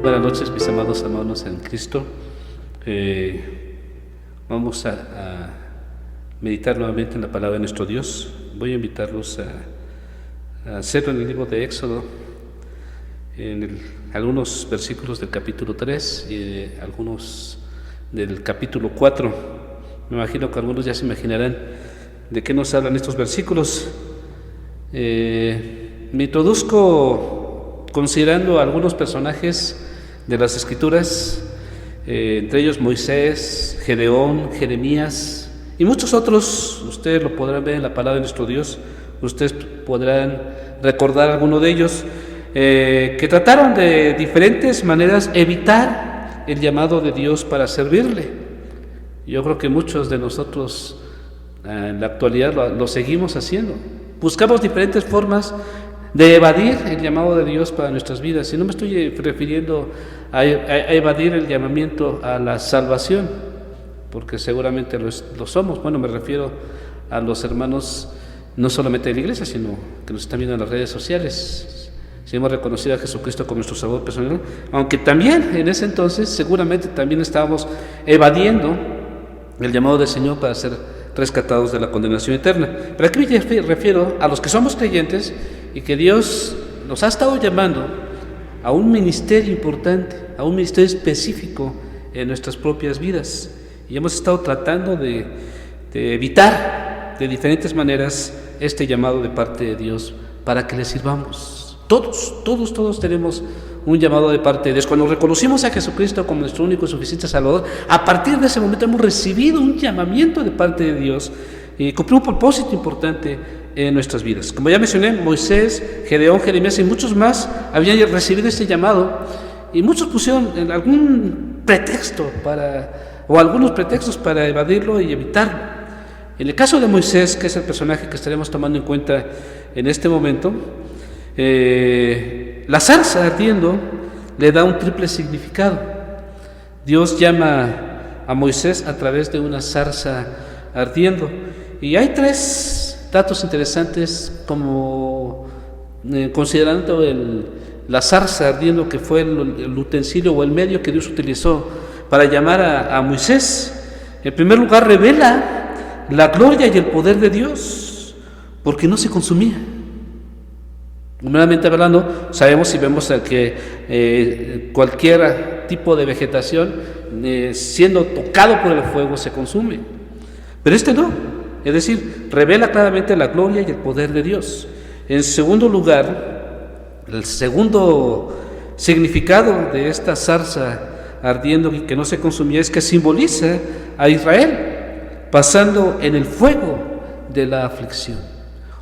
Buenas noches, mis amados hermanos en Cristo. Vamos a meditar nuevamente en la palabra de nuestro Dios. Voy a invitarlos a hacerlo en el libro de Éxodo, algunos versículos del capítulo 3 y algunos del capítulo 4. Me imagino que algunos ya se imaginarán de qué nos hablan estos versículos. Me introduzco considerando algunos personajes de las Escrituras, entre ellos Moisés, Gedeón, Jeremías y muchos otros. Ustedes lo podrán ver en la palabra de nuestro Dios. Ustedes podrán recordar alguno de ellos, que trataron de diferentes maneras evitar el llamado de Dios para servirle. Yo creo que muchos de nosotros en la actualidad lo seguimos haciendo. Buscamos diferentes formas de evadir el llamado de Dios para nuestras vidas. Y no me estoy refiriendo a evadir el llamamiento a la salvación, porque seguramente lo somos. Bueno, me refiero a los hermanos no solamente de la iglesia, sino que nos están viendo en las redes sociales. Si hemos reconocido a Jesucristo como nuestro Salvador personal, aunque también en ese entonces seguramente también estábamos evadiendo el llamado del Señor para ser rescatados de la condenación eterna. Pero aquí me refiero a los que somos creyentes y que Dios nos ha estado llamando a un ministerio importante, a un ministerio específico en nuestras propias vidas. Y hemos estado tratando de evitar de diferentes maneras este llamado de parte de Dios para que le sirvamos. Todos tenemos un llamado de parte de Dios. Cuando reconocimos a Jesucristo como nuestro único y suficiente Salvador, a partir de ese momento hemos recibido un llamamiento de parte de Dios y cumplir un propósito importante en nuestras vidas. Como ya mencioné, Moisés, Gedeón, Jeremías y muchos más habían recibido este llamado, y muchos pusieron algún pretexto o algunos pretextos para evadirlo y evitarlo. En el caso de Moisés, que es el personaje que estaremos tomando en cuenta en este momento, la zarza ardiendo le da un triple significado. Dios llama a Moisés a través de una zarza ardiendo, y hay tres datos interesantes, como considerando la zarza ardiendo, que fue el utensilio o el medio que Dios utilizó para llamar a Moisés. En primer lugar, revela la gloria y el poder de Dios, porque no se consumía. Humanamente hablando, sabemos y vemos que cualquier tipo de vegetación, siendo tocado por el fuego, se consume, pero este no. Es decir, revela claramente la gloria y el poder de Dios. En segundo lugar, el segundo significado de esta zarza ardiendo y que no se consumía es que simboliza a Israel pasando en el fuego de la aflicción.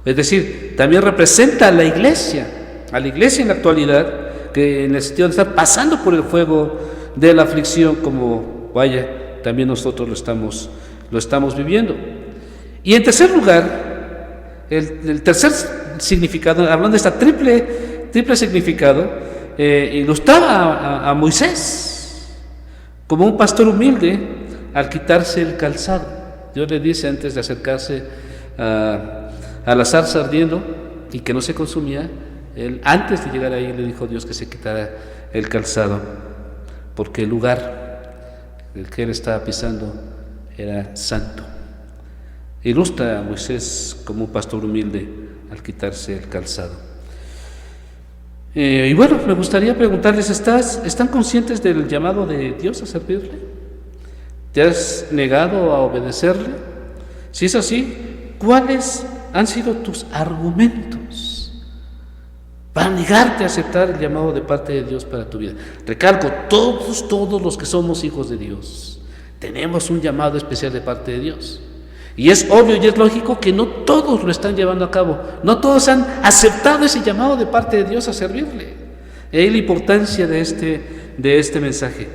Es decir, también representa a la iglesia en la actualidad, que en el sentido de estar pasando por el fuego de la aflicción, como también nosotros lo estamos viviendo. Y en tercer lugar, el tercer significado, hablando de esta triple significado, ilustraba a Moisés como un pastor humilde al quitarse el calzado. Dios le dice, antes de acercarse a la zarza ardiendo y que no se consumía, él, antes de llegar ahí, le dijo a Dios que se quitara el calzado, porque el lugar el que él estaba pisando era santo. Ilustra a Moisés como un pastor humilde al quitarse el calzado. Y bueno, me gustaría preguntarles, ¿están conscientes del llamado de Dios a servirle? ¿Te has negado a obedecerle? Si es así, ¿cuáles han sido tus argumentos para negarte a aceptar el llamado de parte de Dios para tu vida? Recalco, todos los que somos hijos de Dios tenemos un llamado especial de parte de Dios. Y es obvio y es lógico que no todos lo están llevando a cabo, no todos han aceptado ese llamado de parte de Dios a servirle. Es la importancia de este mensaje.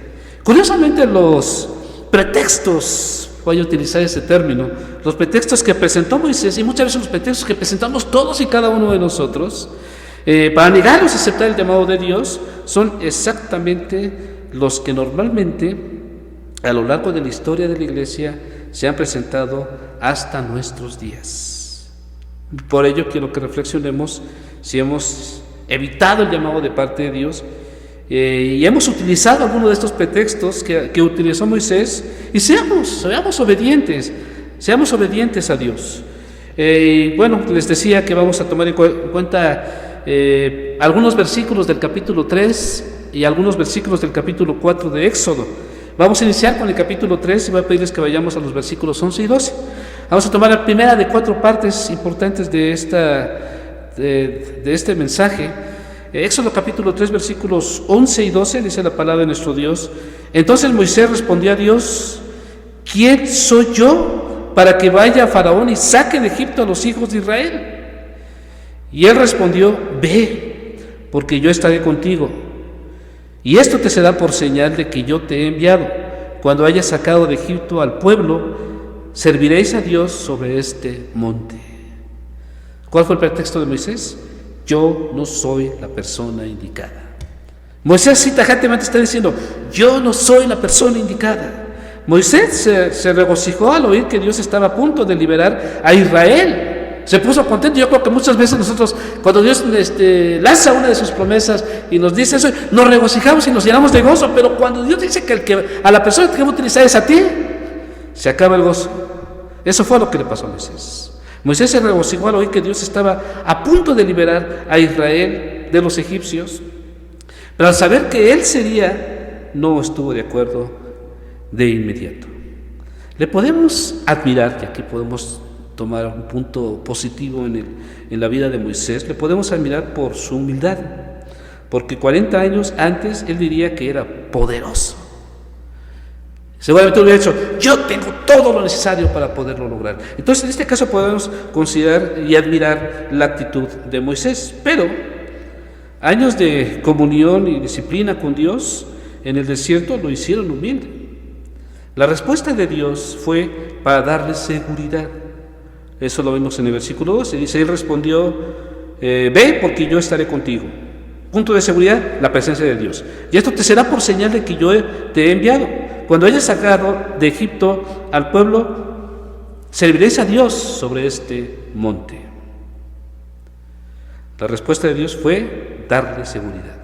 Curiosamente, los pretextos, voy a utilizar ese término, los pretextos que presentó Moisés, y muchas veces los pretextos que presentamos todos y cada uno de nosotros, para negarnos a aceptar el llamado de Dios, son exactamente los que normalmente a lo largo de la historia de la iglesia se han presentado hasta nuestros días. Por ello quiero que reflexionemos si hemos evitado el llamado de parte de Dios Y hemos utilizado algunos de estos pretextos que utilizó Moisés, y seamos obedientes a Dios. Bueno, les decía que vamos a tomar en cuenta algunos versículos del capítulo 3 y algunos versículos del capítulo 4 de Éxodo. Vamos a iniciar con el capítulo 3 y voy a pedirles que vayamos a los versículos 11 y 12. Vamos a tomar la primera de 4 partes importantes de este mensaje. Éxodo capítulo 3 versículos 11 y 12 dice la palabra de nuestro Dios: entonces Moisés respondió a Dios: ¿quién soy yo para que vaya a Faraón y saque de Egipto a los hijos de Israel? Y él respondió: ve, porque yo estaré contigo, y esto te será por señal de que yo te he enviado. Cuando hayas sacado de Egipto al pueblo, serviréis a Dios sobre este monte. ¿Cuál fue el pretexto de Moisés? Yo no soy la persona indicada. Moisés sí tajantemente está diciendo: yo no soy la persona indicada. Moisés se regocijó al oír que Dios estaba a punto de liberar a Israel. Se puso contento. Yo creo que muchas veces nosotros, cuando Dios lanza una de sus promesas y nos dice eso, nos regocijamos y nos llenamos de gozo. Pero cuando Dios dice que a la persona que va a utilizar es a ti, se acaba el gozo. Eso fue lo que le pasó a Moisés. Moisés se regocijó al oír que Dios estaba a punto de liberar a Israel de los egipcios, pero al saber que él sería, no estuvo de acuerdo de inmediato. Le podemos admirar, y aquí podemos tomar un punto positivo en la vida de Moisés, le podemos admirar por su humildad, porque 40 años antes él diría que era poderoso. Seguramente hubiera dicho: yo tengo todo lo necesario para poderlo lograr. Entonces, en este caso podemos considerar y admirar la actitud de Moisés. Pero años de comunión y disciplina con Dios en el desierto lo hicieron humilde. La respuesta de Dios fue para darle seguridad. Eso lo vemos en el versículo 12. Dice: él respondió: ve, porque yo estaré contigo. Punto de seguridad, la presencia de Dios. Y esto te será por señal de que yo te he enviado. Cuando hayas sacado de Egipto al pueblo, serviréis a Dios sobre este monte. La respuesta de Dios fue darle seguridad.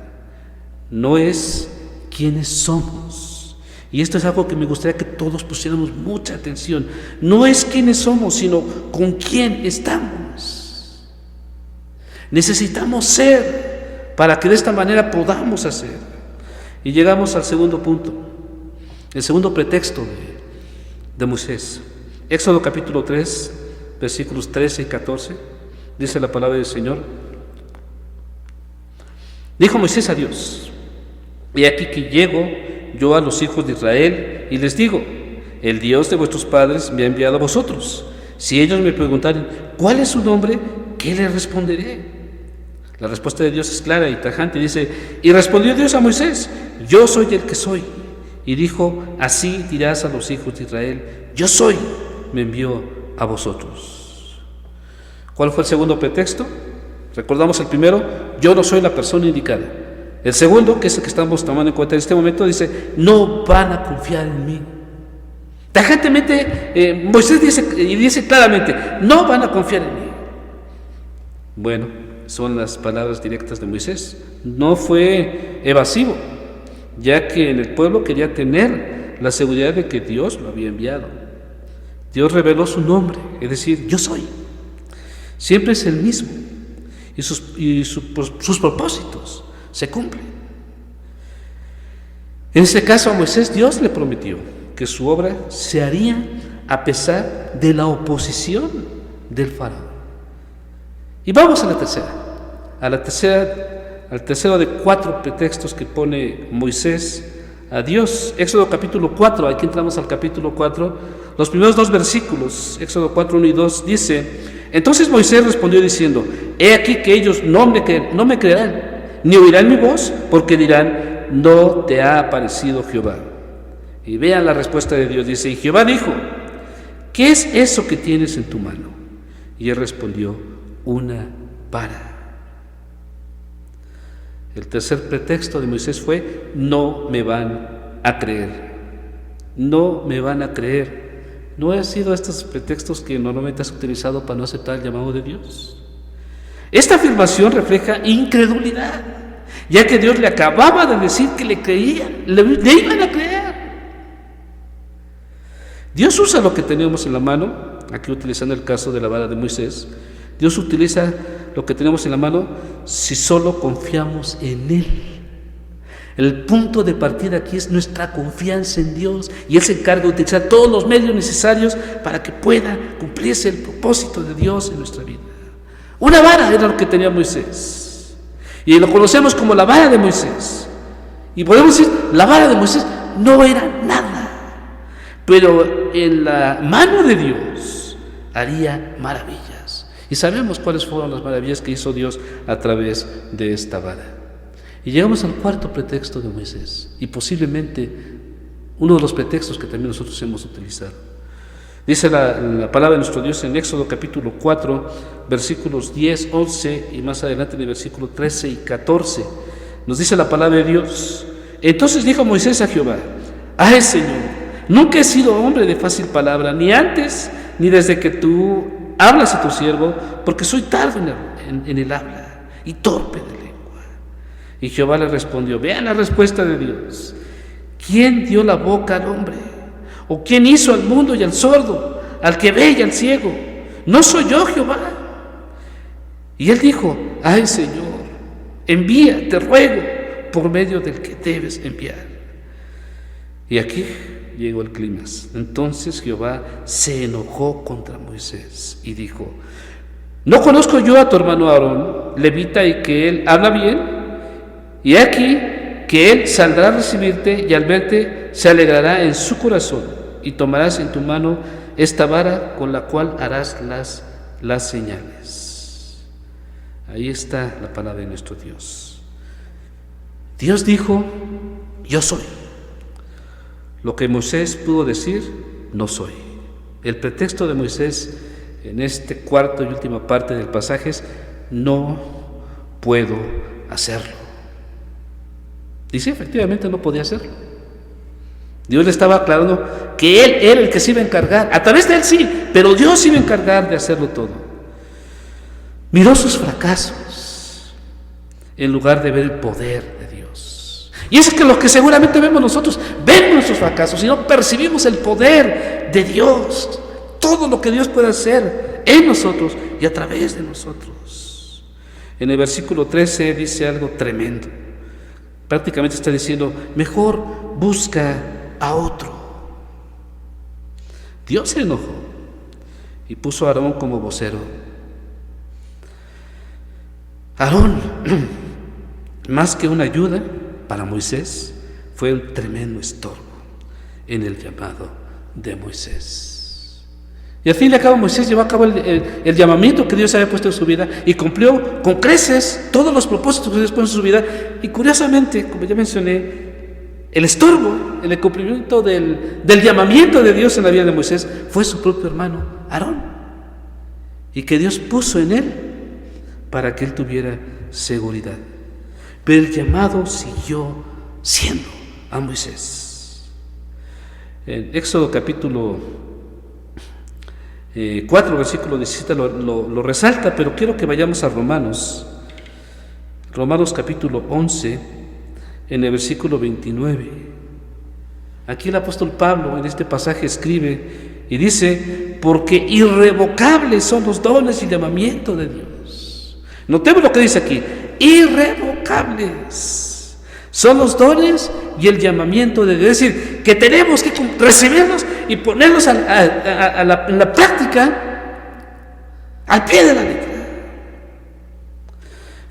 No es quiénes somos. Y esto es algo que me gustaría que todos pusiéramos mucha atención. No es quiénes somos, sino con quién estamos. Necesitamos ser para que de esta manera podamos hacer. Y llegamos al segundo punto. El segundo pretexto de Moisés. Éxodo capítulo 3, versículos 13 y 14, dice la palabra del Señor: dijo Moisés a Dios: he aquí que llego yo a los hijos de Israel y les digo: el Dios de vuestros padres me ha enviado a vosotros. Si ellos me preguntaren: ¿cuál es su nombre?, ¿qué les responderé? La respuesta de Dios es clara y tajante. Dice: y respondió Dios a Moisés: yo soy el que soy. Y dijo: así dirás a los hijos de Israel: yo soy, me envió a vosotros. ¿Cuál fue el segundo pretexto? Recordamos el primero: yo no soy la persona indicada. El segundo, que es el que estamos tomando en cuenta en este momento, dice: no van a confiar en mí. Tajantemente, Moisés dice claramente: no van a confiar en mí. Bueno, son las palabras directas de Moisés. No fue evasivo, ya que en el pueblo quería tener la seguridad de que Dios lo había enviado. Dios reveló su nombre, es decir, yo soy. Siempre es el mismo, y sus propósitos se cumplen. En este caso a Moisés Dios le prometió que su obra se haría a pesar de la oposición del faraón. Y vamos a la tercera, al tercero de 4 pretextos que pone Moisés a Dios. Éxodo capítulo 4, aquí entramos al capítulo 4, los primeros 2 versículos, Éxodo 4, 1 y 2, dice: entonces Moisés respondió diciendo: he aquí que ellos no me creerán, ni oirán mi voz, porque dirán: no te ha aparecido Jehová. Y vean la respuesta de Dios, dice: y Jehová dijo: ¿qué es eso que tienes en tu mano? Y él respondió: una vara. El tercer pretexto de Moisés fue: no me van a creer. No me van a creer. ¿No han sido estos pretextos que normalmente has utilizado para no aceptar el llamado de Dios? Esta afirmación refleja incredulidad. ya que Dios le acababa de decir que le creían, le iban a creer. Dios usa lo que teníamos en la mano, aquí utilizando el caso de la vara de Moisés. Dios utiliza lo que tenemos en la mano si solo confiamos en Él. El punto de partida aquí es nuestra confianza en Dios, y Él se encarga de utilizar todos los medios necesarios para que pueda cumplirse el propósito de Dios en nuestra vida. Una vara era lo que tenía Moisés, y lo conocemos como la vara de Moisés, y podemos decir, la vara de Moisés no era nada, pero en la mano de Dios haría maravillas, y sabemos cuáles fueron las maravillas que hizo Dios a través de esta vara. Y llegamos al cuarto pretexto de Moisés, y posiblemente uno de los pretextos que también nosotros hemos utilizado. Dice la palabra de nuestro Dios en Éxodo capítulo 4, versículos 10, 11 y más adelante en el versículo 13 y 14. Nos dice la palabra de Dios: entonces dijo Moisés a Jehová: ay, Señor, nunca he sido hombre de fácil palabra, ni antes ni desde que tú hablas a tu siervo, porque soy tardo en el habla y torpe de lengua. Y Jehová le respondió: vean la respuesta de Dios. ¿Quién dio la boca al hombre? ¿O quién hizo al mundo y al sordo, al que ve y al ciego? ¿No soy yo, Jehová? Y él dijo: ay, Señor, envía, te ruego, por medio del que debes enviar. Y aquí llegó el clímax. Entonces Jehová se enojó contra Moisés y dijo: ¿no conozco yo a tu hermano Aarón, levita, y que él habla bien? Y aquí que él saldrá a recibirte, y al verte se alegrará en su corazón, y tomarás en tu mano esta vara con la cual harás las señales. Ahí está la palabra de nuestro Dios. Dios dijo: yo soy. Lo que Moisés pudo decir: no soy. El pretexto de Moisés en este cuarto y última parte del pasaje es: no puedo hacerlo. Y sí, efectivamente no podía hacerlo. Dios le estaba aclarando que Él era el que se iba a encargar. A través de Él sí, pero Dios se iba a encargar de hacerlo todo. Miró sus fracasos en lugar de ver el poder de Dios. Y eso es que lo que seguramente vemos nosotros, vemos nuestros fracasos y no percibimos el poder de Dios. Todo lo que Dios puede hacer en nosotros y a través de nosotros. En el versículo 13 dice algo tremendo. Prácticamente está diciendo: mejor busca a otro. Dios se enojó y puso a Aarón como vocero. Aarón, más que una ayuda para Moisés, fue un tremendo estorbo en el llamado de Moisés. Y al fin y al cabo Moisés llevó a cabo el llamamiento que Dios había puesto en su vida y cumplió con creces todos los propósitos que Dios puso en su vida. Y curiosamente, como ya mencioné, el estorbo en el cumplimiento del llamamiento de Dios en la vida de Moisés fue su propio hermano Aarón, y que Dios puso en él para que él tuviera seguridad. Pero el llamado siguió siendo a Moisés. En Éxodo capítulo 4, versículo 17 lo resalta, pero quiero que vayamos a Romanos capítulo 11, en el versículo 29. Aquí el apóstol Pablo en este pasaje escribe y dice: porque irrevocables son los dones y llamamiento de Dios. Notemos lo que dice aquí: irrevocables son los dones y el llamamiento de Dios. Es decir, que tenemos que recibirlos y ponerlos en la práctica, al pie de la letra.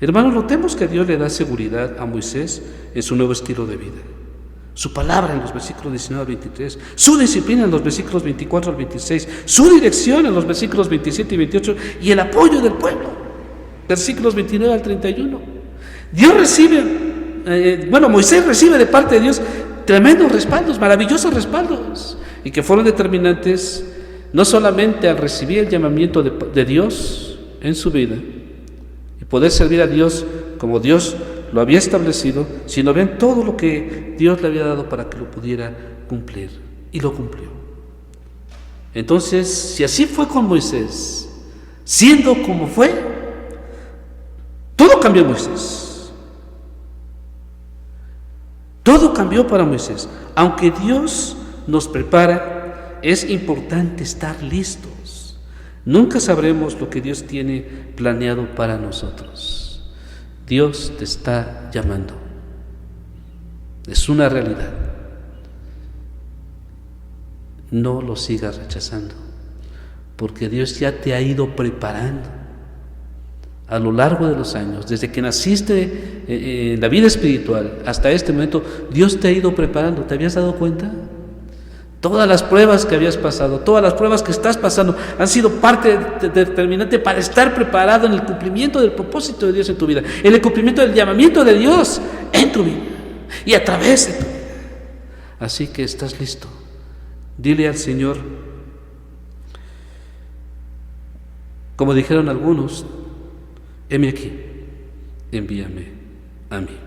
Hermanos, notemos que Dios le da seguridad a Moisés en su nuevo estilo de vida. Su palabra en los versículos 19 al 23, su disciplina en los versículos 24 al 26, su dirección en los versículos 27 y 28, y el apoyo del pueblo, versículos 29 al 31. Moisés recibe de parte de Dios tremendos respaldos, maravillosos respaldos, y que fueron determinantes no solamente al recibir el llamamiento de Dios en su vida y poder servir a Dios como Dios lo había establecido, sino ven todo lo que Dios le había dado para que lo pudiera cumplir, y lo cumplió. Entonces, si así fue con Moisés, siendo como fue, todo cambió en Moisés. Todo cambió para Moisés. Aunque Dios nos prepara, es importante estar listos. Nunca sabremos lo que Dios tiene planeado para nosotros. Dios te está llamando. Es una realidad. No lo sigas rechazando, porque Dios ya te ha ido preparando a lo largo de los años, desde que naciste en la vida espiritual hasta este momento. Dios te ha ido preparando. ¿Te habías dado cuenta? Todas las pruebas que habías pasado, todas las pruebas que estás pasando han sido parte determinante para estar preparado en el cumplimiento del propósito de Dios en tu vida, en el cumplimiento del llamamiento de Dios en tu vida y a través de tu vida. Así que estás listo. Dile al Señor, como dijeron algunos: heme aquí, envíame a mí.